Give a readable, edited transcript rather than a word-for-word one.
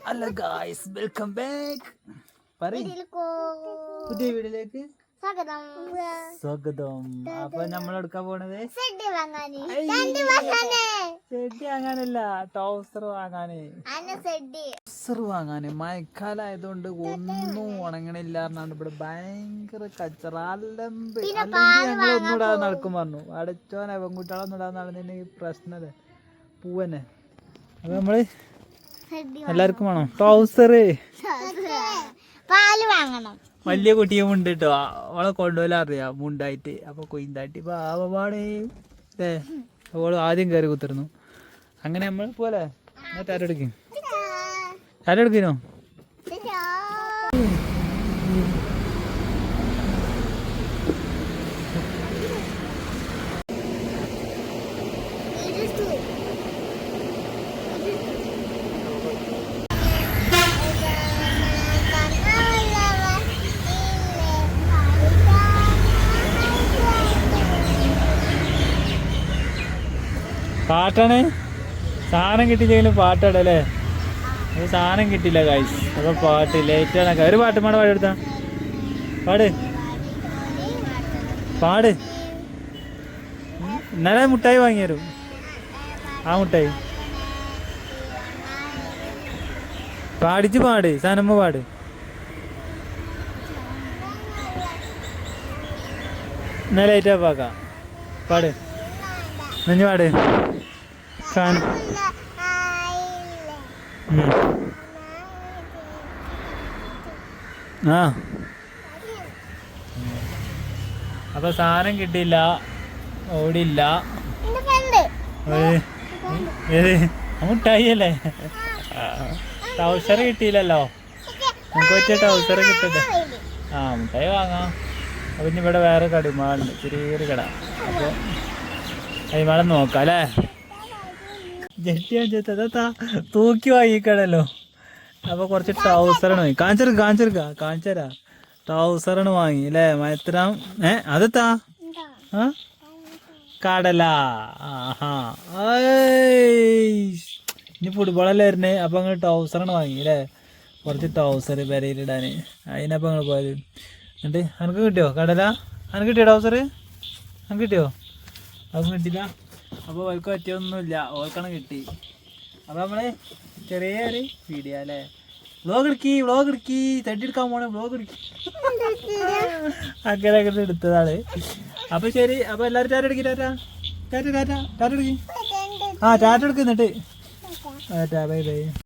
Hello guys, welcome back. പുതിയ വീഡിയോയിലേക്ക് സ്വാഗതം. അപ്പൊ നമ്മൾ എടുക്കാൻ പോണത് ചെടി വാങ്ങാനല്ല, ടൗസർ വാങ്ങാന്. മഴക്കാലായതുകൊണ്ട് ഒന്നും ഉണങ്ങണില്ല പറഞ്ഞാണ്ട് ഇവിടെ ഭയങ്കര കച്ചറ അലമ്പ്. അല്ലെങ്കിൽ ഞങ്ങൾ ഒന്നും ഇടാതെ നടക്കും പറഞ്ഞു. അടച്ചോനെ പെൺകുട്ടികളൊന്നും ഇടാതെ നടന്നതിന് പ്രശ്നല്ലേ പൂവന്നെ. അപ്പൊ നമ്മള് എല്ലാവർക്കും വേണം ടൗസർ. വലിയ കുട്ടിയെ മുണ്ട് കേട്ടോ, അവളെ കൊണ്ടുപോലും അറിയാം മുണ്ടായിട്ട്. അപ്പൊ കൊയിന്തായിട്ട് പാവപാടേ അല്ലേ, അവള് ആദ്യം കയറി കുത്തിരുന്നു. അങ്ങനെ നമ്മൾ പോലെ ടാറ്റെടുക്കും ടാറ്റെടുക്കിനോ. പാട്ടാണ്, സാധനം കിട്ടിയില്ലെങ്കിലും പാട്ടാടല്ലേ. അത് സാധനം കിട്ടില്ല ഗൈസ്, അപ്പൊ പാട്ട് ലേറ്റാണ്. ഒരു പാട്ട് പാട് പാടെടുത്താ പാട് പാട്. ഇന്നലെ മുട്ടായി വാങ്ങി തരും. ആ മുട്ടായി പാടിച്ച് പാട്, സാധനമ്മ പാട്. ഇന്നലെ ലേറ്റാ പാക്കാം പാട്, നെഞ്ഞു പാട്. ആ അപ്പൊ സാധനം കിട്ടിയില്ല, ഓടില്ല. മുട്ടായി അല്ലേ, ടൗസർ കിട്ടിയില്ലല്ലോ. നമുക്ക് പറ്റിയ ടൗസർ കിട്ടട്ടെ. ആ മുട്ടായി വാങ്ങാം. അപ്പൊ ഇനി ഇവിടെ വേറെ കടിമാളുണ്ട്, ചെറിയൊരു കട. അപ്പൊ കടിമാളം നോക്കാം അല്ലേ. ജെട്ടിയാ തൂക്കി വാങ്ങിക്കണല്ലോ. അപ്പൊ കുറച്ച് ടൗസറാണ് വാങ്ങി. കാണിച്ചരാ ടൗസറാണ് വാങ്ങി അല്ലേ. മയത്തിനാം അതെത്താ കടല. ആഹാ ഇനി ഫുട്ബോളല്ലേ വരുന്നേ. അപ്പൊ നിങ്ങൾ ടൗസറാണ് വാങ്ങി അല്ലേ, കുറച്ച് ടൗസർ പെരയിലിടാന്. അതിനപ്പം നിങ്ങൾ പോയത്. എന്നിട്ട് അനക്ക് കിട്ടിയോ കടല? അനക്ക് കിട്ടിയോ ടൗസർ? അനക്ക് കിട്ടിയോ? അതൊന്നും കിട്ടില്ല. അപ്പോൾ ഓൾക്ക് പറ്റിയൊന്നുമില്ല, ഓൾക്കാണ് കിട്ടി. അപ്പോൾ നമ്മൾ ചെറിയൊരു വീഡിയോ അല്ലേ, വ്ളോഗ് എടുക്കി തട്ടിയെടുക്കാൻ പോണേ, വ്ളോഗ് എടുക്കി അങ്ങനെ എടുത്തതാണ്. അപ്പോൾ ശരി, അപ്പോൾ എല്ലാവരും ടാറ്റ എടുക്കി. ടാറ്റ എടുക്കി. ആ ടാറ്റ എടുക്കുന്നിട്ട് ടാറ്റ ബൈ ബൈ.